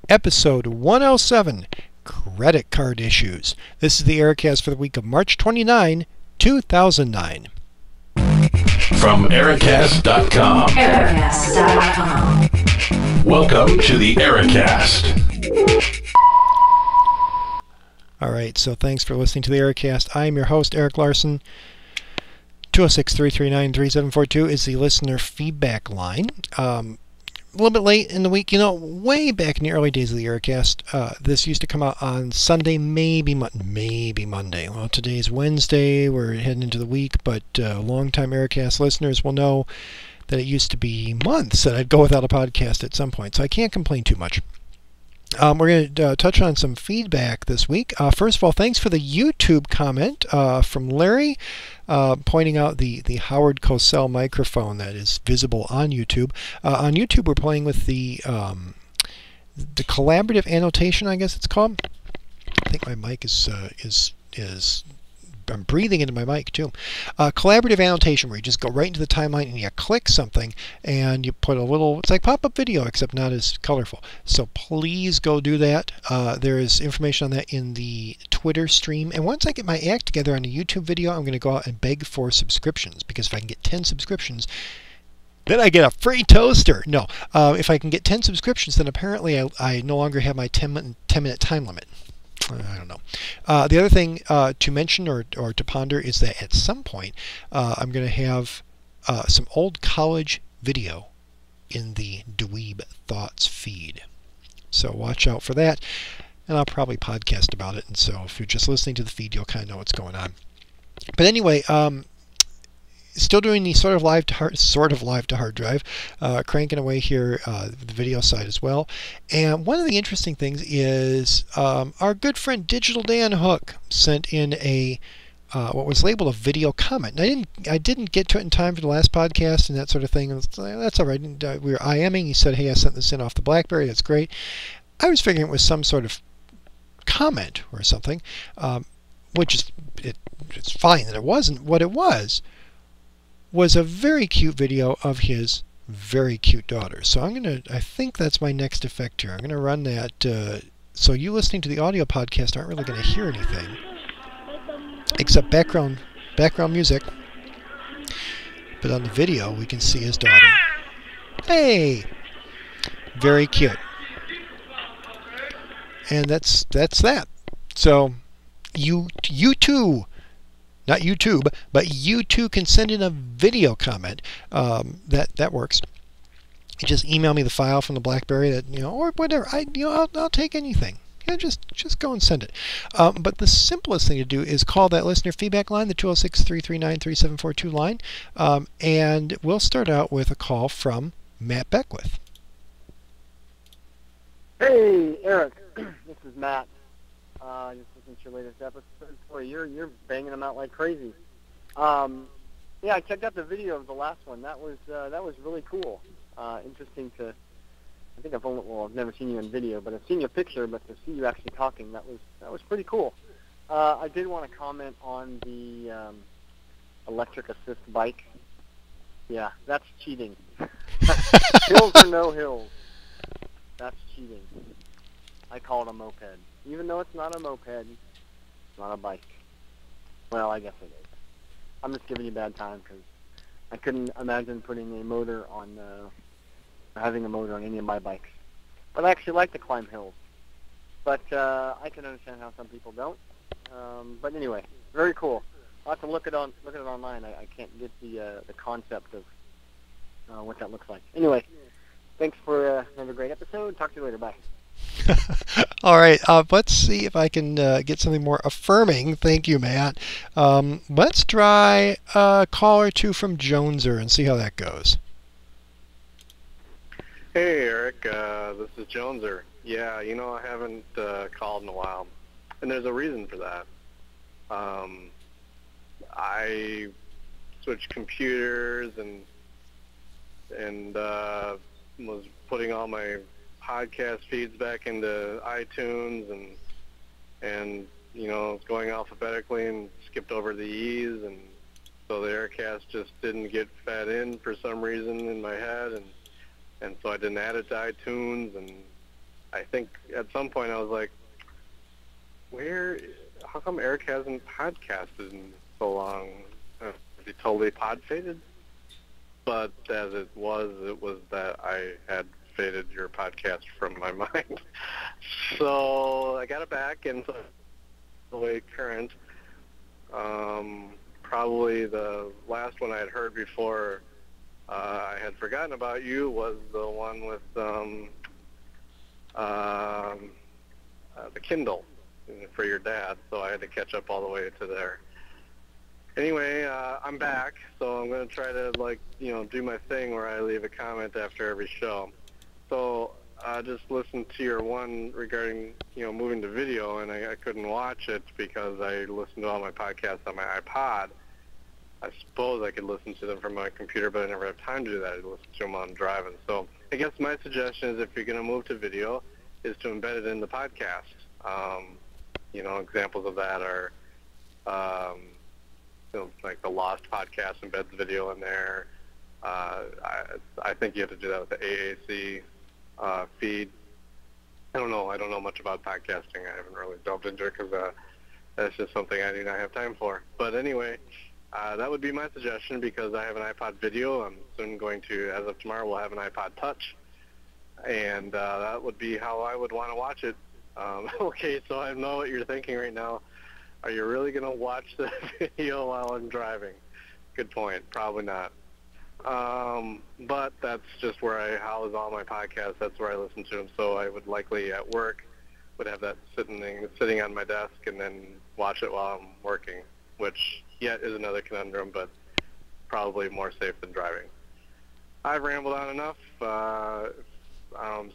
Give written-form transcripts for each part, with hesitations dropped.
Episode 107, Credit Card Issues. This is the Ericast for the week of March 29, 2009. From Ericast.com. Welcome to the Ericast. Alright, so thanks for listening to the Ericast. I am your host, Eric Larson. 206-339-3742 is the listener feedback line. A little bit late in the week, way back in the early days of the Ericast, this used to come out on Sunday, maybe Monday. Well, today's Wednesday, we're heading into the week, but longtime Ericast listeners will know that it used to be months that I'd go without a podcast at some point, so I can't complain too much. We're going to touch on some feedback this week. First of all, thanks for the YouTube comment from Larry pointing out the Howard Cosell microphone that is visible on YouTube. On YouTube, we're playing with the collaborative annotation, I guess it's called. I think my mic is I'm breathing into my mic too. Collaborative annotation, where you just go right into the timeline and you click something and you put a little, it's like pop-up video except not as colorful. So please go do that. There is information on that in the Twitter stream. And once I get my act together on a YouTube video, I'm going to go out and beg for subscriptions, because if I can get 10 subscriptions, then I get a free toaster. No, if I can get 10 subscriptions, then apparently I no longer have my 10-minute time limit. I don't know. The other thing to mention or to ponder is that at some point I'm going to have some old college video in the Dweeb Thoughts feed. So watch out for that, and I'll probably podcast about it. And so if you're just listening to the feed, you'll kind of know what's going on. But anyway, still doing the sort of live to hard drive, cranking away here the video side as well. And one of the interesting things is our good friend Digital Dan Hook sent in a what was labeled a video comment. And I didn't get to it in time for the last podcast and that sort of thing. And that's all right. And, we were IMing. He said, "Hey, I sent this in off the BlackBerry. That's great." I was figuring it was some sort of comment or something, which is it's fine that it wasn't. What it was a very cute video of his very cute daughter. So I think that's my next effect here. I'm going to run that, so you listening to the audio podcast aren't really going to hear anything except background music. But on the video, we can see his daughter. Hey! Very cute. And that's that. So you too, not YouTube, but you too can send in a video comment. That works. You just email me the file from the BlackBerry that or whatever. I'll take anything. Just go and send it. But the simplest thing to do is call that listener feedback line, the 206-339-3742 line, and we'll start out with a call from Matt Beckwith. Hey, Eric. This is Matt. Just listening to your latest episode. Boy, you're banging them out like crazy. Yeah, I checked out the video of the last one. That was really cool. Interesting to. I think I've never seen you in video, but I've seen your picture. But to see you actually talking, that was pretty cool. I did want to comment on the electric assist bike. Yeah, that's cheating. Hills or no hills, that's cheating. I call it a moped. Even though it's not a moped, it's not a bike. Well, I guess it is. I'm just giving you a bad time because I couldn't imagine putting a motor on, having a motor on any of my bikes. But I actually like to climb hills. But I can understand how some people don't. But anyway, very cool. I'll have to look it online. I can't get the concept of what that looks like. Anyway, thanks for another great episode. Talk to you later. Bye. All right, let's see if I can get something more affirming. Thank you, Matt. Let's try a call or two from Joneser and see how that goes. Hey, Eric. This is Joneser. Yeah, I haven't called in a while, and there's a reason for that. I switched computers and was putting all my podcast feeds back into iTunes and going alphabetically and skipped over the E's, and so the Ericast just didn't get fed in for some reason in my head, and so I didn't add it to iTunes, and I think at some point I was like, how come Eric hasn't podcasted in so long? Is he totally pod faded? But as it was that I had faded your podcast from my mind. So I got it back, and so the way current. Probably the last one I had heard before I had forgotten about you was the one with the Kindle for your dad, so I had to catch up all the way to there. Anyway, I'm back, so I'm going to try to, do my thing where I leave a comment after every show. So I just listened to your one regarding, moving to video, and I couldn't watch it because I listened to all my podcasts on my iPod. I suppose I could listen to them from my computer, but I never have time to do that. I listen to them while I'm driving. So I guess my suggestion is if you're going to move to video is to embed it in the podcast. Examples of that are, like the Lost podcast embeds video in there. I think you have to do that with the AAC feed. I don't know much about podcasting. I haven't really delved into it because that's just something I do not have time for. But anyway, that would be my suggestion because I have an iPod video. I'm soon going to, as of tomorrow, we'll have an iPod Touch. And that would be how I would want to watch it. Okay, so I know what you're thinking right now. Are you really going to watch the video while I'm driving? Good point. Probably not. But that's just where I house all my podcasts. That's where I listen to them. So I would likely at work would have that sitting on my desk and then watch it while I'm working, which yet is another conundrum, but probably more safe than driving. I've rambled on enough.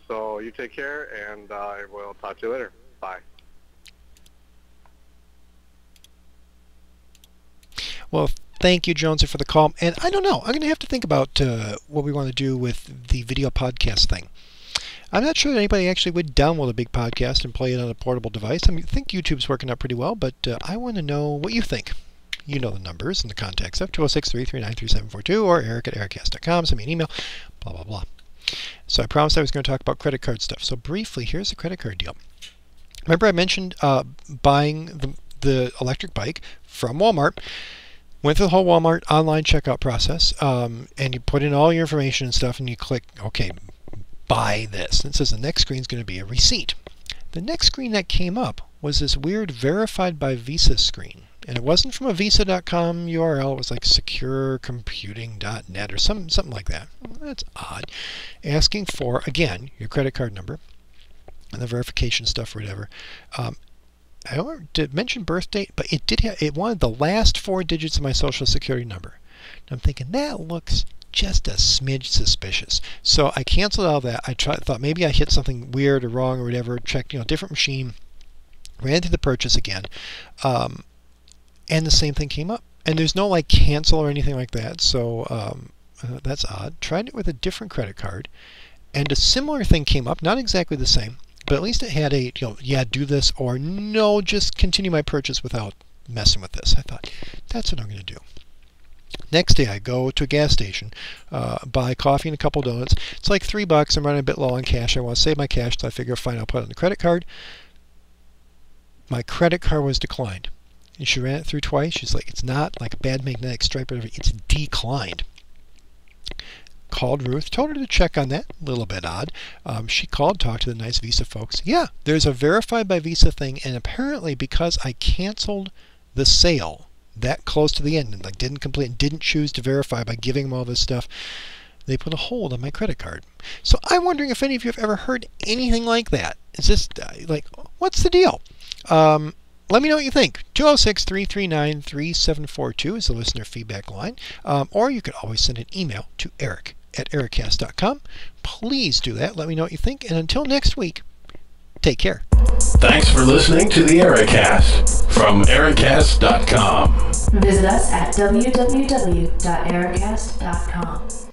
So you take care, and I will talk to you later. Bye. Well, thank you, Jonesy, for the call. And I don't know. I'm going to have to think about what we want to do with the video podcast thing. I'm not sure that anybody actually would download a big podcast and play it on a portable device. I think YouTube's working out pretty well, but I want to know what you think. You know the numbers and the contact stuff, 206-339-3742, or eric@ericast.com. Send me an email, blah, blah, blah. So I promised I was going to talk about credit card stuff. So briefly, here's the credit card deal. Remember I mentioned buying the electric bike from Walmart. Went through the whole Walmart online checkout process, and you put in all your information and stuff, and you click, OK, buy this. And it says the next screen is going to be a receipt. The next screen that came up was this weird verified by Visa screen. And it wasn't from a visa.com URL. It was like securecomputing.net or something like that. Well, that's odd. Asking for, again, your credit card number and the verification stuff or whatever. I did mention birth date, but it wanted the last 4 digits of my social security number. And I'm thinking that looks just a smidge suspicious. So I canceled all that. Thought maybe I hit something weird or wrong or whatever. Checked, different machine. Ran through the purchase again. And the same thing came up. And there's no cancel or anything like that. So that's odd. Tried it with a different credit card. And a similar thing came up. Not exactly the same. But at least it had a, yeah, do this, or no, just continue my purchase without messing with this. I thought, that's what I'm going to do. Next day, I go to a gas station, buy coffee and a couple donuts. It's like $3. I'm running a bit low on cash. I want to save my cash, so I figure, fine, I'll put it on the credit card. My credit card was declined. And she ran it through twice. She's like, it's not like a bad magnetic stripe or whatever. It's declined. Called Ruth, told her to check on that. A little bit odd. She called, talked to the nice Visa folks. Yeah, there's a verified by Visa thing, and apparently because I canceled the sale that close to the end and didn't complete and didn't choose to verify by giving them all this stuff, they put a hold on my credit card. So I'm wondering if any of you have ever heard anything like that. Is this what's the deal? Let me know what you think. 206-339-3742 is the listener feedback line. Or you could always send an email to eric@ericast.com. Please do that. Let me know what you think. And until next week, take care. Thanks for listening to the Ericast from Ericast.com. Visit us at www.ericast.com.